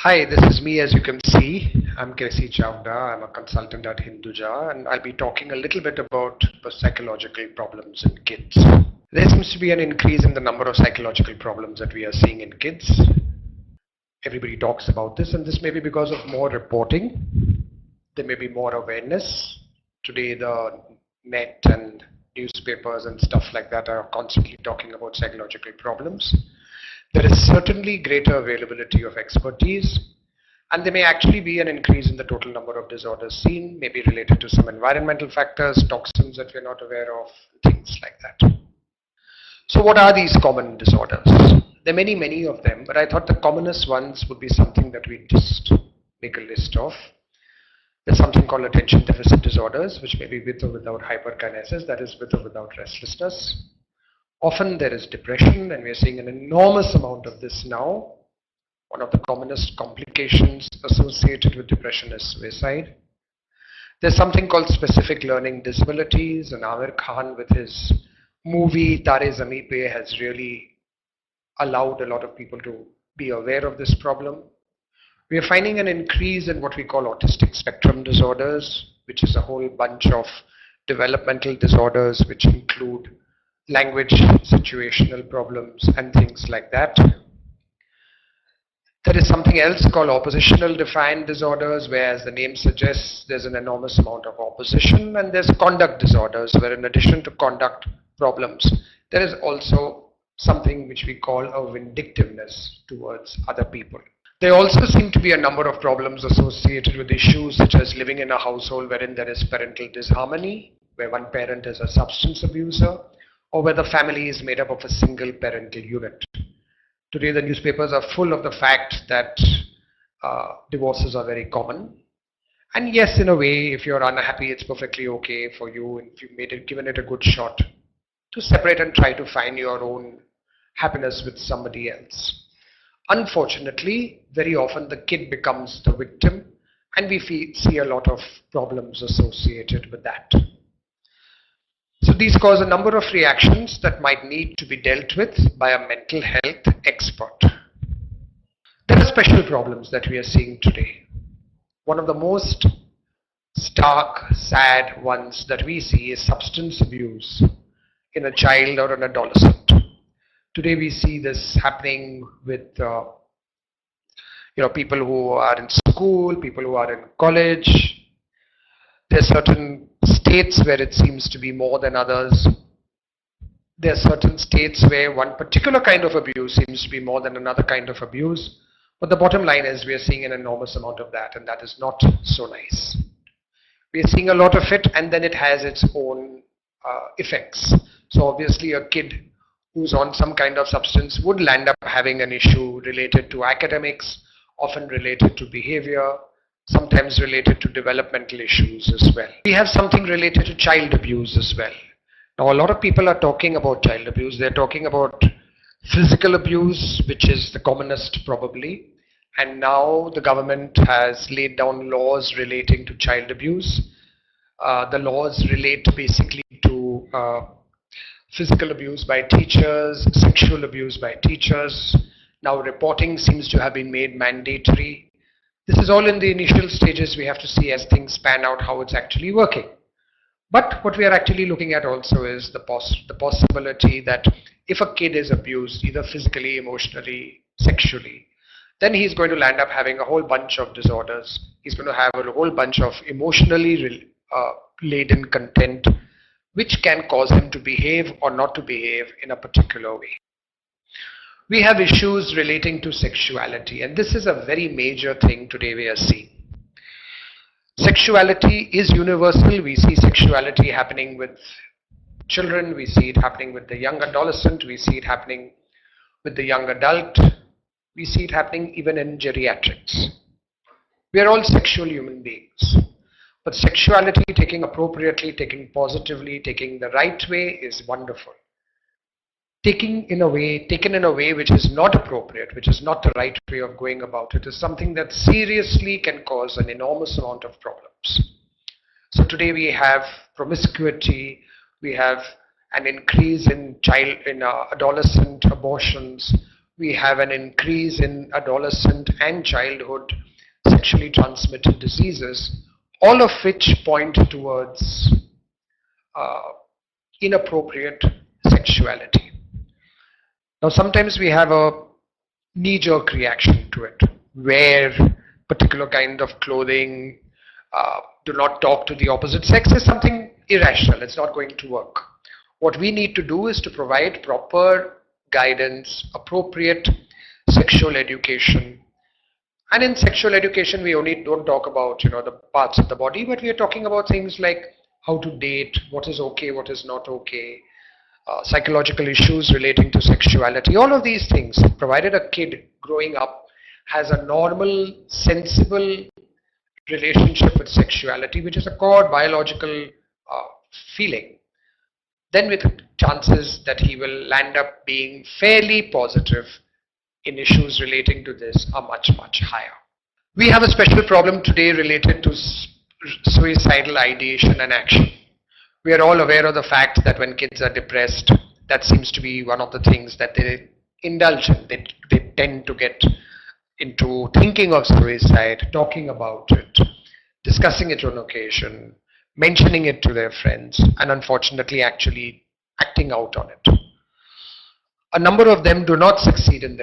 Hi, this is me. As you can see, I'm Kersi Chavda. I'm a consultant at Hinduja, and I'll be talking a little bit about the psychological problems in kids. There seems to be an increase in the number of psychological problems that we are seeing in kids. Everybody talks about this, and this may be because of more reporting. There may be more awareness. Today, the net and newspapers and stuff like that are constantly talking about psychological problems. There is certainly greater availability of expertise, and there may actually be an increase in the total number of disorders seen, maybe related to some environmental factors, toxins that we're not aware of, things like that. So what are these common disorders? There are many of them, but I thought the commonest ones would be something that we just make a list of. There's something called attention deficit disorders, which may be with or without hyperkinesis, that is with or without restlessness. Often there is depression, and we are seeing an enormous amount of this now. One of the commonest complications associated with depression is suicide. There's something called specific learning disabilities, and Amir Khan with his movie Tare Zameen Pe has really allowed a lot of people to be aware of this problem. We are finding an increase in what we call autistic spectrum disorders, which is a whole bunch of developmental disorders which include language, situational problems, and things like that. There is something else called oppositional defiant disorders, where, as the name suggests, there's an enormous amount of opposition, and there's conduct disorders, where in addition to conduct problems, there is also something which we call a vindictiveness towards other people. There also seem to be a number of problems associated with issues such as living in a household wherein there is parental disharmony, where one parent is a substance abuser, or where the family is made up of a single parental unit. Today the newspapers are full of the fact that divorces are very common. And yes, in a way, if you're unhappy, it's perfectly okay for you, if you've given it a good shot, to separate and try to find your own happiness with somebody else. Unfortunately, very often the kid becomes the victim, and we see a lot of problems associated with that. So these cause a number of reactions that might need to be dealt with by a mental health expert. There are special problems that we are seeing today. One of the most stark, sad ones that we see is substance abuse in a child or an adolescent. Today we see this happening with people who are in school, people who are in college. There are certain states where it seems to be more than others. There are certain states where one particular kind of abuse seems to be more than another kind of abuse. But the bottom line is we are seeing an enormous amount of that, and that is not so nice. We are seeing a lot of it, and then it has its own effects. So obviously a kid who's on some kind of substance would land up having an issue related to academics, often related to behavior, sometimes related to developmental issues as well. We have something related to child abuse as well. Now, a lot of people are talking about child abuse. They're talking about physical abuse, which is the commonest probably. And now the government has laid down laws relating to child abuse. The laws relate basically to physical abuse by teachers, sexual abuse by teachers. Now reporting seems to have been made mandatory. This is all in the initial stages. We have to see as things pan out how it's actually working. But what we are actually looking at also is the possibility that if a kid is abused, either physically, emotionally, sexually, then he's going to land up having a whole bunch of disorders. He's going to have a whole bunch of emotionally laden content, which can cause him to behave or not to behave in a particular way. We have issues relating to sexuality, and this is a very major thing today we are seeing. Sexuality is universal. We see sexuality happening with children, we see it happening with the young adolescent, we see it happening with the young adult, we see it happening even in geriatrics. We are all sexual human beings. But sexuality taken appropriately, taken positively, taken the right way is wonderful. Taken in a way which is not appropriate, which is not the right way of going about it, is something that seriously can cause an enormous amount of problems. So today we have promiscuity, we have an increase in adolescent abortions, we have an increase in adolescent and childhood sexually transmitted diseases, all of which point towards uh, inappropriate sexuality. Now, sometimes we have a knee-jerk reaction to it, where particular kind of clothing, do not talk to the opposite sex is something irrational. It's not going to work. What we need to do is to provide proper guidance, appropriate sexual education. And in sexual education, we only don't talk about, the parts of the body, but we are talking about things like how to date, what is okay, what is not okay, psychological issues relating to sexuality, all of these things, provided a kid growing up has a normal, sensible relationship with sexuality, which is a core biological feeling, then with chances that he will land up being fairly positive in issues relating to this are much, much higher. We have a special problem today related to suicidal ideation and action. We are all aware of the fact that when kids are depressed, that seems to be one of the things that they indulge in. They tend to get into thinking of suicide, talking about it, discussing it on occasion, mentioning it to their friends, and unfortunately actually acting out on it. A number of them do not succeed in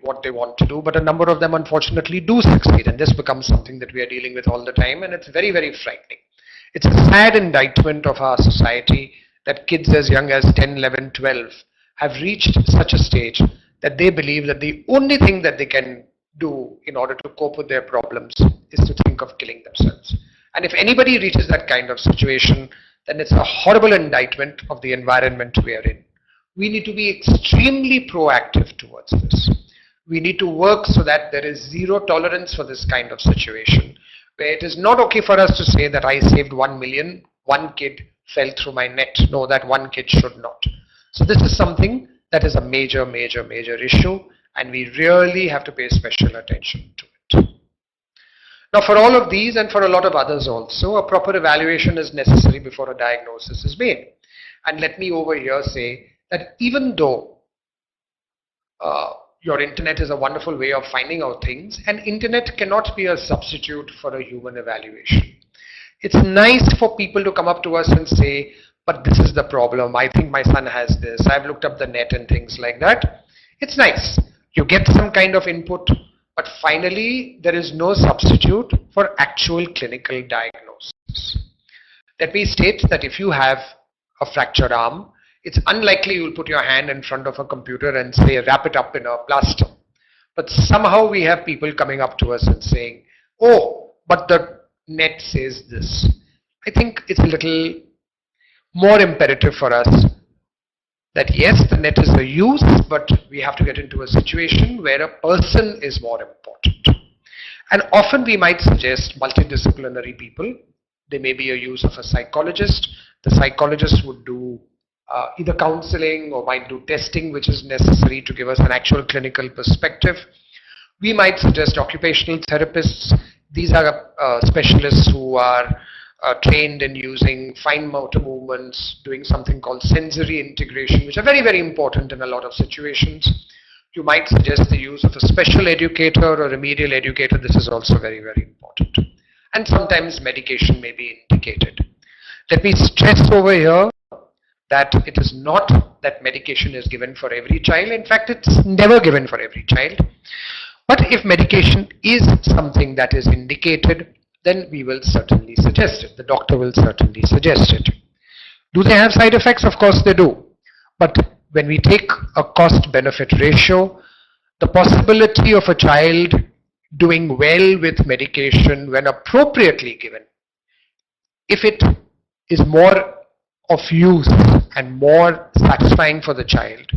what they want to do, but a number of them unfortunately do succeed, and this becomes something that we are dealing with all the time, and it's very, very frightening. It's a sad indictment of our society that kids as young as 10, 11, 12 have reached such a stage that they believe that the only thing that they can do in order to cope with their problems is to think of killing themselves. And if anybody reaches that kind of situation, then it's a horrible indictment of the environment we are in. We need to be extremely proactive towards this. We need to work so that there is zero tolerance for this kind of situation, where it is not okay for us to say that I saved 1 million, one kid fell through my net. No, that one kid should not. So this is something that is a major, major, major issue, and we really have to pay special attention to it. Now, for all of these and for a lot of others also, a proper evaluation is necessary before a diagnosis is made. And let me over here say that even though your internet is a wonderful way of finding out things, and internet cannot be a substitute for a human evaluation. It's nice for people to come up to us and say, but this is the problem, I think my son has this, I've looked up the net and things like that. It's nice. You get some kind of input, but finally there is no substitute for actual clinical diagnosis. Let me state that if you have a fractured arm, it's unlikely you'll put your hand in front of a computer and say, wrap it up in a plaster. But somehow we have people coming up to us and saying, oh, but the net says this. I think it's a little more imperative for us that yes, the net is a use, but we have to get into a situation where a person is more important. And often we might suggest multidisciplinary people. There may be a use of a psychologist. The psychologist would do either counseling or might do testing, which is necessary to give us an actual clinical perspective. We might suggest occupational therapists. These are specialists who are trained in using fine motor movements, doing something called sensory integration, which are very, very important in a lot of situations. You might suggest the use of a special educator or a remedial educator. This is also very, very important. And sometimes medication may be indicated. Let me stress over here that it is not that medication is given for every child. In fact, it's never given for every child. But if medication is something that is indicated, then we will certainly suggest it. The doctor will certainly suggest it. Do they have side effects? Of course they do. But when we take a cost-benefit ratio, the possibility of a child doing well with medication when appropriately given, if it is more of use and more satisfying for the child,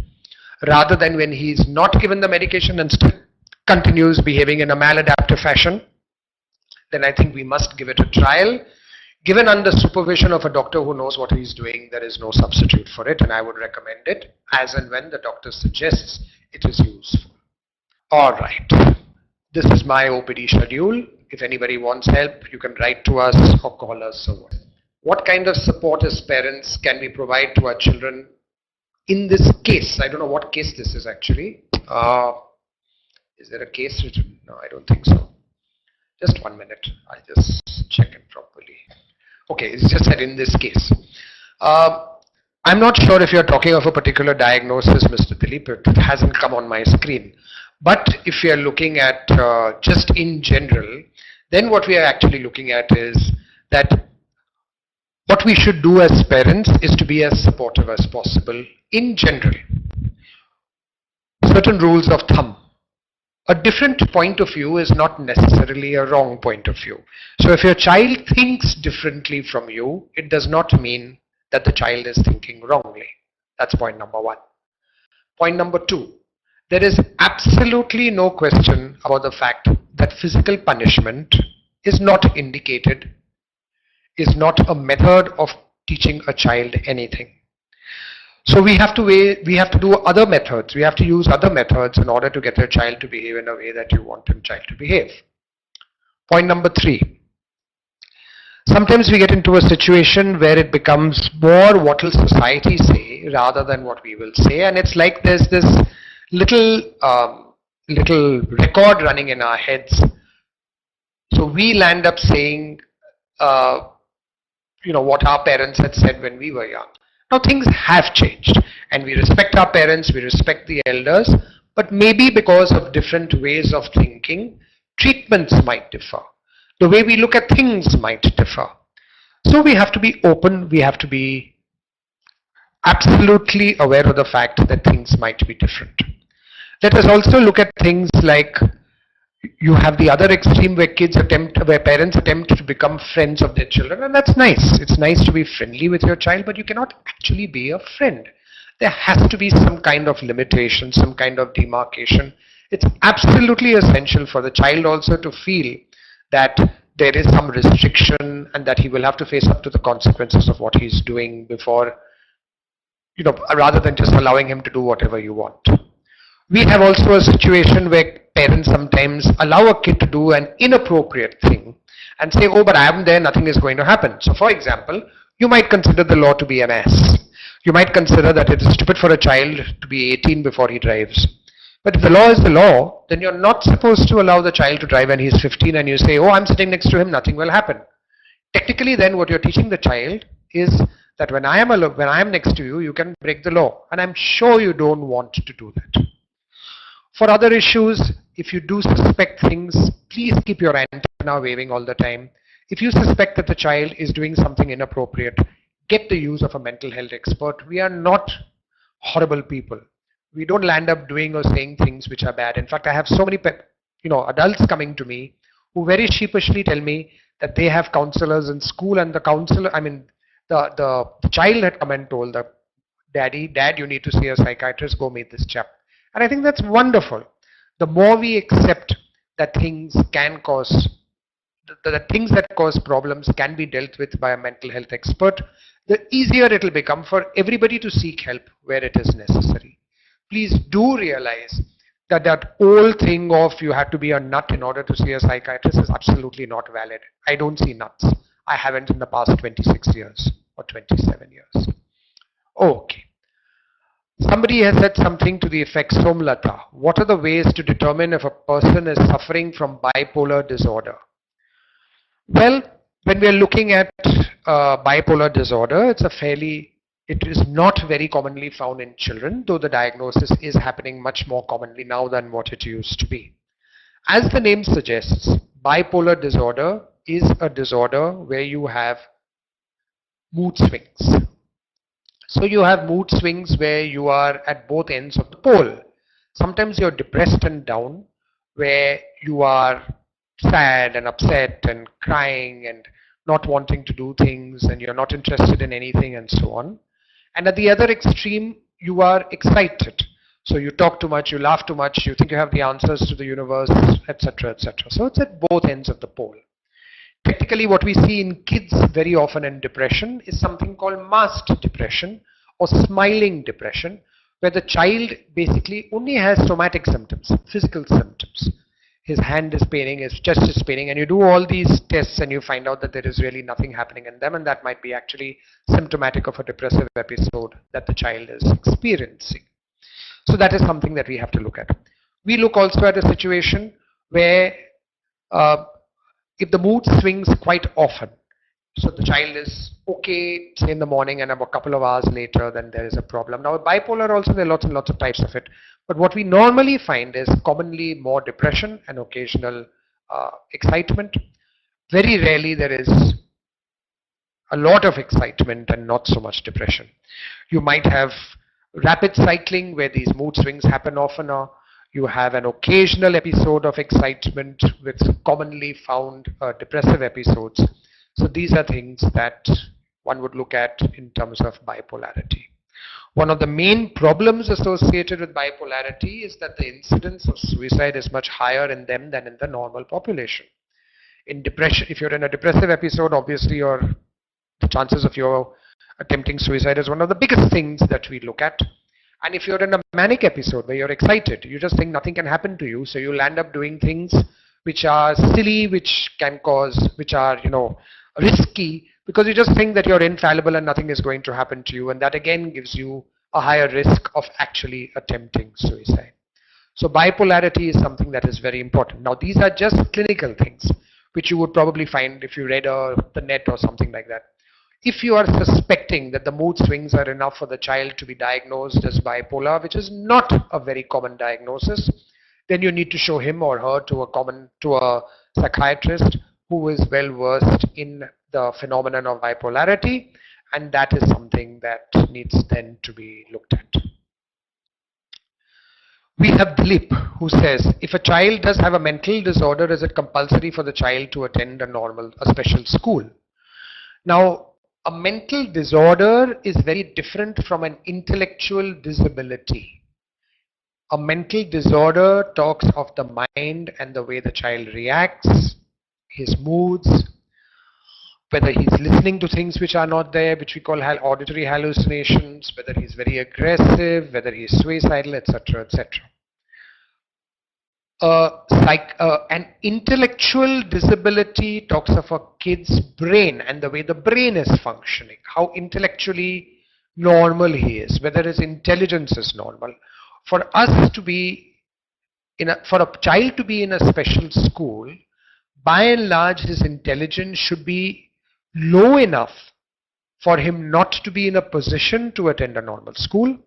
rather than when he is not given the medication and still continues behaving in a maladaptive fashion, then I think we must give it a trial. Given under supervision of a doctor who knows what he is doing, there is no substitute for it, and I would recommend it as and when the doctor suggests it is useful. Alright, this is my OPD schedule. If anybody wants help, you can write to us or call us or whatever. What kind of support as parents can we provide to our children in this case? I don't know what case this is actually. Is there a case written? No, I don't think so. Just 1 minute. I'll just check it properly. Okay, it's just that in this case. I'm not sure if you're talking of a particular diagnosis, Mr. Dilip. It hasn't come on my screen. But if you're looking at just in general, then what we are actually looking at is that what we should do as parents is to be as supportive as possible in general. Certain rules of thumb. A different point of view is not necessarily a wrong point of view. So if your child thinks differently from you, it does not mean that the child is thinking wrongly. That's point number one. Point number two, there is absolutely no question about the fact that physical punishment is not indicated, is not a method of teaching a child anything. So we have to do other methods. We have to use other methods in order to get your child to behave in a way that you want your child to behave. Point number three. Sometimes we get into a situation where it becomes more what will society say rather than what we will say, and it's like there's this little record running in our heads. So we'll end up saying, what our parents had said when we were young. Now things have changed, and we respect our parents, we respect the elders, but maybe because of different ways of thinking, treatments might differ. The way we look at things might differ. So we have to be open, we have to be absolutely aware of the fact that things might be different. Let us also look at things like you have the other extreme where parents attempt to become friends of their children, and that's nice. It's nice to be friendly with your child, but you cannot actually be a friend. There has to be some kind of limitation, some kind of demarcation. It's absolutely essential for the child also to feel that there is some restriction and that he will have to face up to the consequences of what he's doing before, rather than just allowing him to do whatever you want. We have also a situation where parents sometimes allow a kid to do an inappropriate thing and say, oh, but I am there, nothing is going to happen. So for example, you might consider the law to be a mess. You might consider that it is stupid for a child to be 18 before he drives. But if the law is the law, then you're not supposed to allow the child to drive when he's 15 and you say, oh, I'm sitting next to him, nothing will happen. Technically then what you're teaching the child is that when I am next to you, you can break the law. And I'm sure you don't want to do that. For other issues, if you do suspect things, please keep your antenna waving all the time. If you suspect that the child is doing something inappropriate, get the use of a mental health expert. We are not horrible people. We don't land up doing or saying things which are bad. In fact, I have so many adults coming to me who very sheepishly tell me that they have counselors in school, and the child had come and told the Dad, you need to see a psychiatrist, go meet this chap. And I think that's wonderful. The more we accept that things can cause, the things that cause problems can be dealt with by a mental health expert, the easier it will become for everybody to seek help where it is necessary. Please do realize that that old thing of you have to be a nut in order to see a psychiatrist is absolutely not valid. I don't see nuts. I haven't in the past 26 years or 27 years. Okay. Somebody has said something to the effect, Somlata, what are the ways to determine if a person is suffering from bipolar disorder? Well, when we are looking at bipolar disorder, it is not very commonly found in children, though the diagnosis is happening much more commonly now than what it used to be. As the name suggests, bipolar disorder is a disorder where you have mood swings. So you have mood swings where you are at both ends of the pole. Sometimes you're depressed and down, where you are sad and upset and crying and not wanting to do things, and you're not interested in anything and so on. And at the other extreme, you are excited. So you talk too much, you laugh too much, you think you have the answers to the universe, etc., etc. So it's at both ends of the pole. Technically, what we see in kids very often in depression is something called masked depression or smiling depression, where the child basically only has somatic symptoms, physical symptoms. His hand is paining, his chest is paining, and you do all these tests and you find out that there is really nothing happening in them, and that might be actually symptomatic of a depressive episode that the child is experiencing. So that is something that we have to look at. We look also at a situation where uh, if the mood swings quite often, so the child is okay, say in the morning, and about a couple of hours later, then there is a problem. Now, bipolar also, there are lots and lots of types of it. But what we normally find is commonly more depression and occasional excitement. Very rarely there is a lot of excitement and not so much depression. You might have rapid cycling where these mood swings happen oftener. You have an occasional episode of excitement with commonly found depressive episodes. So these are things that one would look at in terms of bipolarity. One of the main problems associated with bipolarity is that the incidence of suicide is much higher in them than in the normal population. In depression, if you're in a depressive episode, obviously the chances of your attempting suicide is one of the biggest things that we look at. And if you're in a manic episode where you're excited, you just think nothing can happen to you, so you'll end up doing things which are silly, which are, risky, because you just think that you're infallible and nothing is going to happen to you, and that again gives you a higher risk of actually attempting suicide. So bipolarity is something that is very important. Now, these are just clinical things, which you would probably find if you read the net or something like that. If you are suspecting that the mood swings are enough for the child to be diagnosed as bipolar, which is not a very common diagnosis, then you need to show him or her to a psychiatrist who is well versed in the phenomenon of bipolarity, and that is something that needs then to be looked at. We have Dilip, who says, if a child does have a mental disorder, is it compulsory for the child to attend a special school? Now, a mental disorder is very different from an intellectual disability. A mental disorder talks of the mind and the way the child reacts, his moods, whether he's listening to things which are not there, which we call auditory hallucinations, whether he's very aggressive, whether he's suicidal, etc., etc. An intellectual disability talks of a kid's brain and the way the brain is functioning, how intellectually normal he is, whether his intelligence is normal. For a child to be in a special school, by and large, his intelligence should be low enough for him not to be in a position to attend a normal school,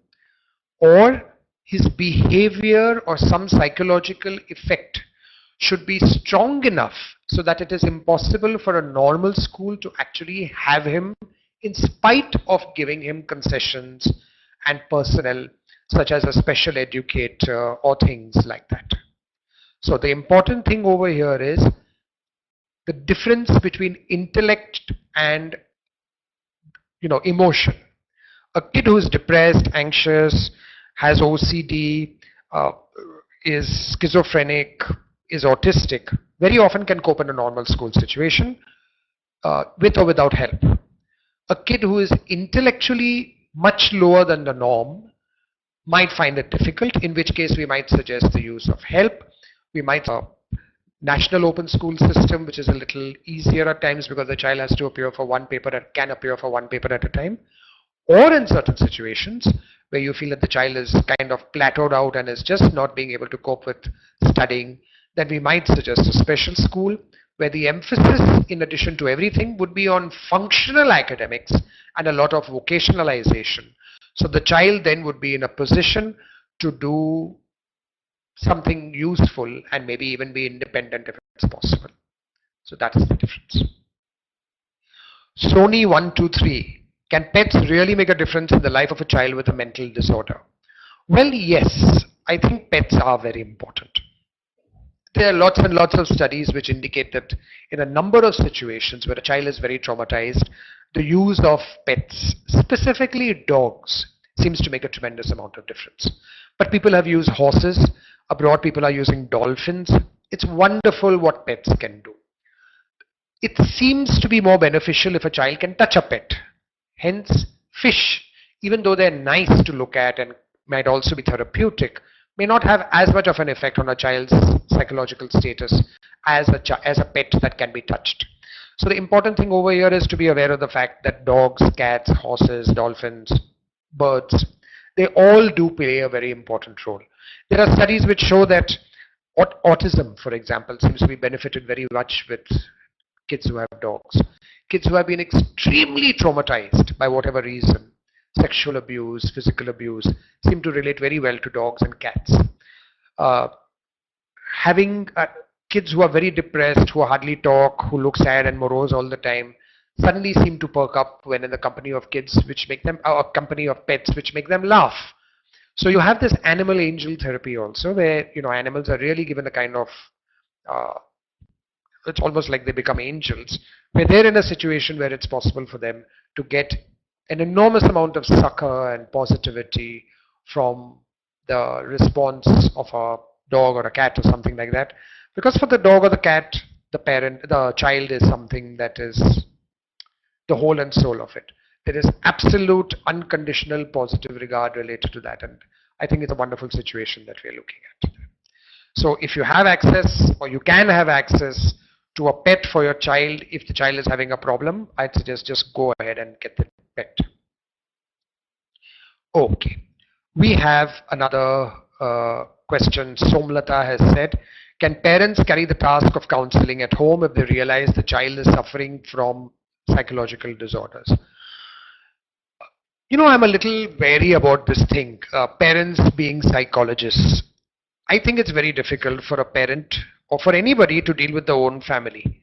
or his behavior or some psychological effect should be strong enough so that it is impossible for a normal school to actually have him, in spite of giving him concessions and personnel such as a special educator or things like that. So the important thing over here is the difference between intellect and emotion. A kid who is depressed, anxious, has OCD, is schizophrenic, is autistic, very often can cope in a normal school situation with or without help. A kid who is intellectually much lower than the norm might find it difficult, in which case we might suggest the use of help. We might national open school system, which is a little easier at times because the child has to appear for one paper can appear for one paper at a time. Or in certain situations where you feel that the child is kind of plateaued out and is just not being able to cope with studying, then we might suggest a special school where the emphasis, in addition to everything, would be on functional academics and a lot of vocationalization. So the child then would be in a position to do something useful and maybe even be independent if it's possible. So that is the difference. Sony123. Can pets really make a difference in the life of a child with a mental disorder? Well, yes. I think pets are very important. There are lots and lots of studies which indicate that in a number of situations where a child is very traumatized, the use of pets, specifically dogs, seems to make a tremendous amount of difference. But people have used horses. Abroad, people are using dolphins. It's wonderful what pets can do. It seems to be more beneficial if a child can touch a pet. Hence, fish, even though they're nice to look at and might also be therapeutic, may not have as much of an effect on a child's psychological status as a pet that can be touched. So the important thing over here is to be aware of the fact that dogs, cats, horses, dolphins, birds, They all do play a very important role. There are studies which show that autism, for example, seems to be benefited very much with kids who have dogs. Kids who have been extremely traumatized by whatever reason, sexual abuse, physical abuse, seem to relate very well to dogs and cats. Uh, having kids who are very depressed, who hardly talk, who look sad and morose all the time, suddenly seem to perk up when in the company of kids, which make them, or company of pets, which make them laugh. So you have this animal angel therapy also, where animals are really given a kind of uh, it's almost like they become angels, where they're in a situation where it's possible for them to get an enormous amount of succor and positivity from the response of a dog or a cat or something like that. Because for the dog or the cat, the child is something that is the whole and soul of it. There is absolute unconditional positive regard related to that. And I think it's a wonderful situation that we're looking at. So if you have access, or you can have access to a pet for your child, if the child is having a problem, I'd suggest just go ahead and get the pet. Okay. We have another question. Somlata has said, can parents carry the task of counseling at home if they realize the child is suffering from psychological disorders? I'm a little wary about this thing, parents being psychologists. I think it's very difficult for a parent or for anybody to deal with their own family.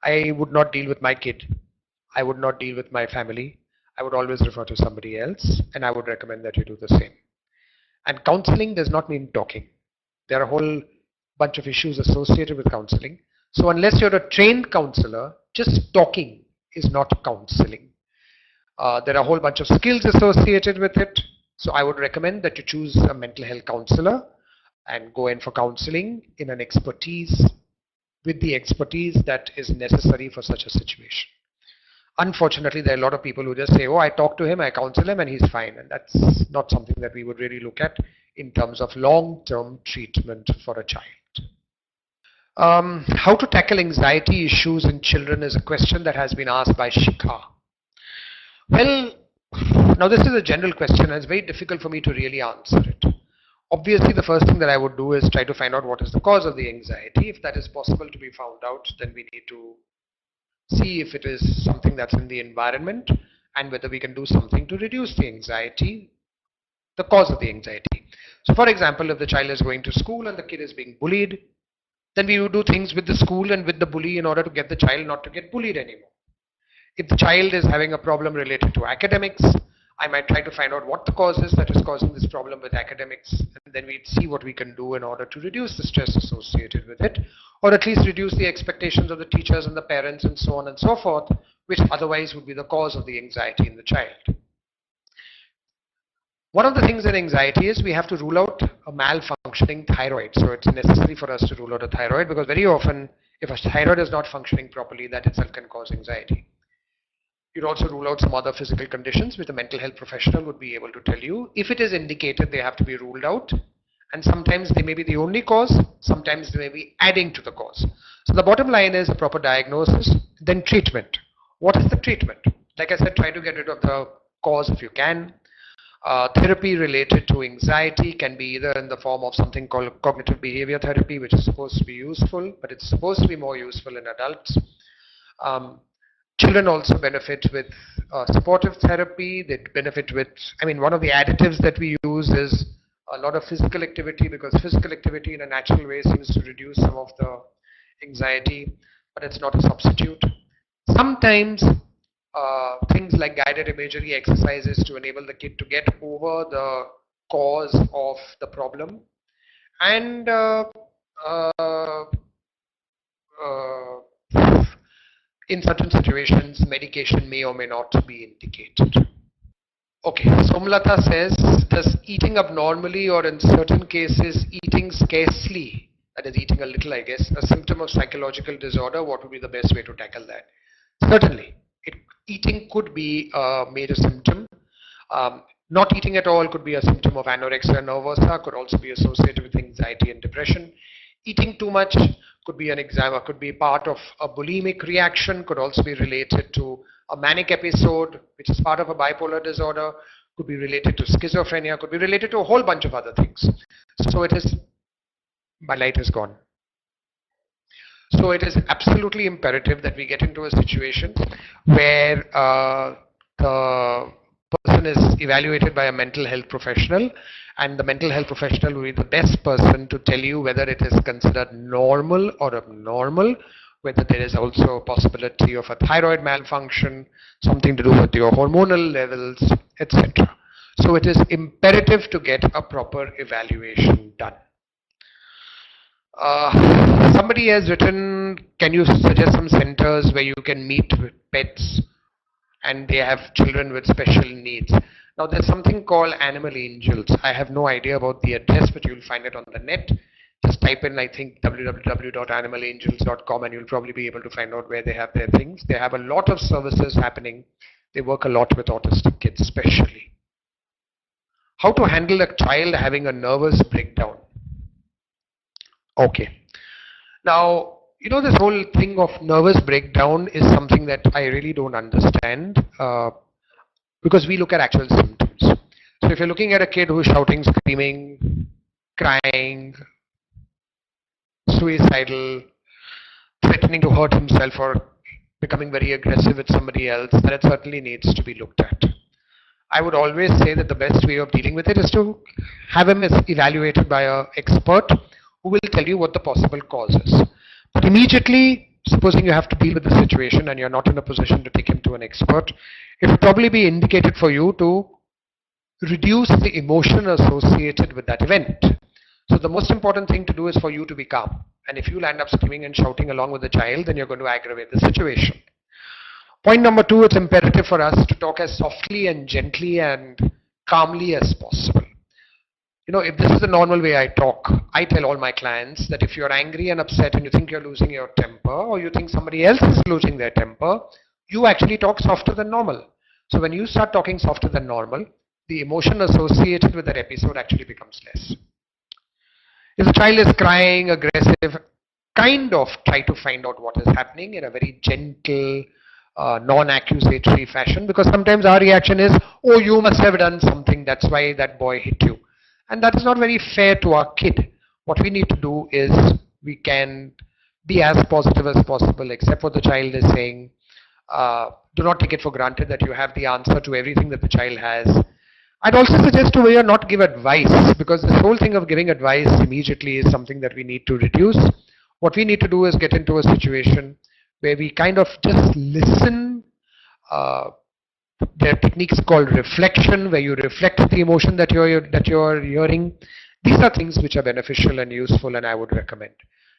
I would not deal with my kid. I would not deal with my family. I would always refer to somebody else, and I would recommend that you do the same. And counseling does not mean talking. There are a whole bunch of issues associated with counseling. So unless you're a trained counselor, just talking is not counseling. There are a whole bunch of skills associated with it. So I would recommend that you choose a mental health counselor and go in for counseling in an expertise, with the expertise that is necessary for such a situation. Unfortunately, there are a lot of people who just say, oh, I talk to him, I counsel him, and he's fine. And that's not something that we would really look at in terms of long-term treatment for a child. How to tackle anxiety issues in children is a question that has been asked by Shikha. Well, now this is a general question, and it's very difficult for me to really answer it. Obviously, the first thing that I would do is try to find out what is the cause of the anxiety. If that is possible to be found out, then we need to see if it is something that's in the environment and whether we can do something to reduce the anxiety, the cause of the anxiety. So for example, if the child is going to school and the kid is being bullied, then we would do things with the school and with the bully in order to get the child not to get bullied anymore. If the child is having a problem related to academics, I might try to find out what the cause is that is causing this problem with academics, and then we'd see what we can do in order to reduce the stress associated with it, or at least reduce the expectations of the teachers and the parents and so on and so forth, which otherwise would be the cause of the anxiety in the child. One of the things in anxiety is we have to rule out a malfunctioning thyroid. So it's necessary for us to rule out a thyroid, because very often if a thyroid is not functioning properly, that itself can cause anxiety. You'd also rule out some other physical conditions which a mental health professional would be able to tell you. If it is indicated, they have to be ruled out. And sometimes they may be the only cause, sometimes they may be adding to the cause. So the bottom line is a proper diagnosis, then treatment. What is the treatment? Like I said, try to get rid of the cause if you can. Therapy related to anxiety can be either in the form of something called cognitive behavior therapy, which is supposed to be useful, but it's supposed to be more useful in adults. Children also benefit with supportive therapy. They benefit with, one of the additives that we use is a lot of physical activity, because physical activity in a natural way seems to reduce some of the anxiety, but it's not a substitute. Sometimes things like guided imagery exercises to enable the kid to get over the cause of the problem, and in certain situations, medication may or may not be indicated. Okay, Somlata says, does eating abnormally or in certain cases eating scarcely, that is eating a little I guess, a symptom of psychological disorder? What would be the best way to tackle that? Certainly, eating could be a major symptom. Not eating at all could be a symptom of anorexia nervosa, could also be associated with anxiety and depression. Eating too much could be an exam, could be part of a bulimic reaction, could also be related to a manic episode, which is part of a bipolar disorder, could be related to schizophrenia, could be related to a whole bunch of other things. So it is, my light is gone. So it is absolutely imperative that we get into a situation where the person is evaluated by a mental health professional, and the mental health professional will be the best person to tell you whether it is considered normal or abnormal, whether there is also a possibility of a thyroid malfunction, something to do with your hormonal levels, etc. So it is imperative to get a proper evaluation done. Somebody has written, can you suggest some centers where you can meet with pets and they have children with special needs? Now there's something called Animal Angels. I have no idea about the address, but you'll find it on the net. Just type in, I think, www.animalangels.com, and you'll probably be able to find out where they have their things. They have a lot of services happening. They work a lot with autistic kids especially. How to handle a child having a nervous breakdown? Okay. Now, this whole thing of nervous breakdown is something that I really don't understand because we look at actual symptoms. So if you're looking at a kid who's shouting, screaming, crying, suicidal, threatening to hurt himself, or becoming very aggressive with somebody else, then it certainly needs to be looked at. I would always say that the best way of dealing with it is to have him evaluated by an expert who will tell you what the possible cause is. But immediately, supposing you have to deal with the situation and you're not in a position to take him to an expert, it would probably be indicated for you to reduce the emotion associated with that event. So the most important thing to do is for you to be calm. And if you land up screaming and shouting along with the child, then you're going to aggravate the situation. Point number 2, it's imperative for us to talk as softly and gently and calmly as possible. If this is the normal way I talk, I tell all my clients that if you're angry and upset and you think you're losing your temper, or you think somebody else is losing their temper, you actually talk softer than normal. So when you start talking softer than normal, the emotion associated with that episode actually becomes less. If the child is crying, aggressive, kind of try to find out what is happening in a very gentle, non-accusatory fashion, because sometimes our reaction is, oh, you must have done something, that's why that boy hit you. And that is not very fair to our kid. What we need to do is we can be as positive as possible, except what the child is saying. Do not take it for granted that you have the answer to everything that the child has. I'd also suggest to not give advice, because this whole thing of giving advice immediately is something that we need to reduce. What we need to do is get into a situation where we kind of just listen. There are techniques called reflection, where you reflect the emotion that you're hearing. These are things which are beneficial and useful, and I would recommend.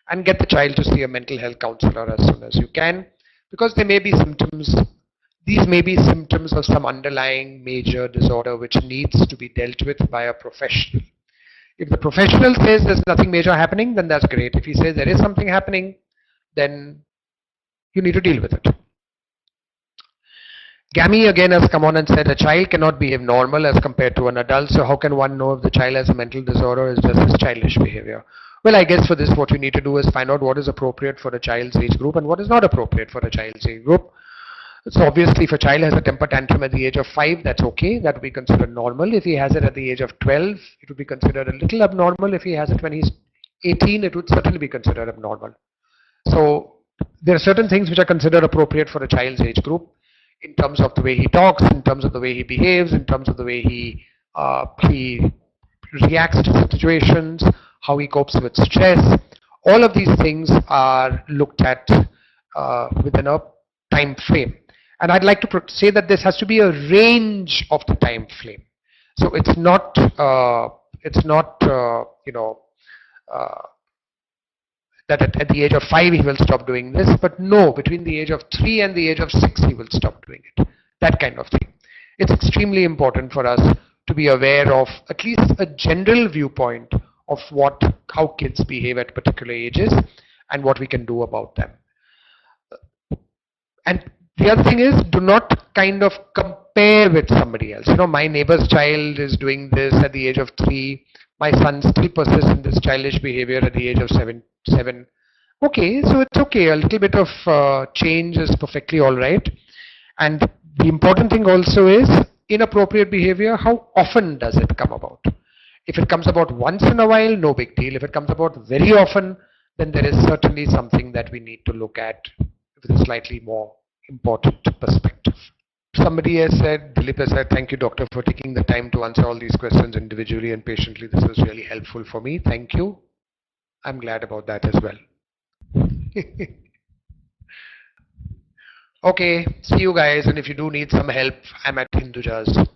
And get the child to see a mental health counselor as soon as you can, because there may be symptoms. These may be symptoms of some underlying major disorder which needs to be dealt with by a professional. If the professional says there's nothing major happening, then that's great. If he says there is something happening, then you need to deal with it. Gami again has come on and said a child cannot behave normal as compared to an adult, so how can one know if the child has a mental disorder or is just his childish behavior? Well, I guess for this what you need to do is find out what is appropriate for a child's age group and what is not appropriate for a child's age group. So obviously if a child has a temper tantrum at the age of 5, that's okay, that would be considered normal. If he has it at the age of 12, it would be considered a little abnormal. If he has it when he's 18, it would certainly be considered abnormal. So there are certain things which are considered appropriate for a child's age group, in terms of the way he talks, in terms of the way he behaves, in terms of the way he reacts to situations, how he copes with stress. All of these things are looked at within a time frame. And I'd like to say that this has to be a range of the time frame. So it's not that at the age of 5 he will stop doing this, but no, between the age of 3 and the age of 6 he will stop doing it. That kind of thing. It's extremely important for us to be aware of at least a general viewpoint of how kids behave at particular ages and what we can do about them. And the other thing is, do not kind of compare with somebody else. My neighbor's child is doing this at the age of 3. My son still persists in this childish behavior at the age of 7. Okay, so it's okay. A little bit of change is perfectly all right. And the important thing also is inappropriate behavior, how often does it come about? If it comes about once in a while, no big deal. If it comes about very often, then there is certainly something that we need to look at with a slightly more important perspective. Somebody has said, Dilip has said, thank you, doctor, for taking the time to answer all these questions individually and patiently. This was really helpful for me. Thank you. I'm glad about that as well. Okay, see you guys. And if you do need some help, I'm at Hinduja's.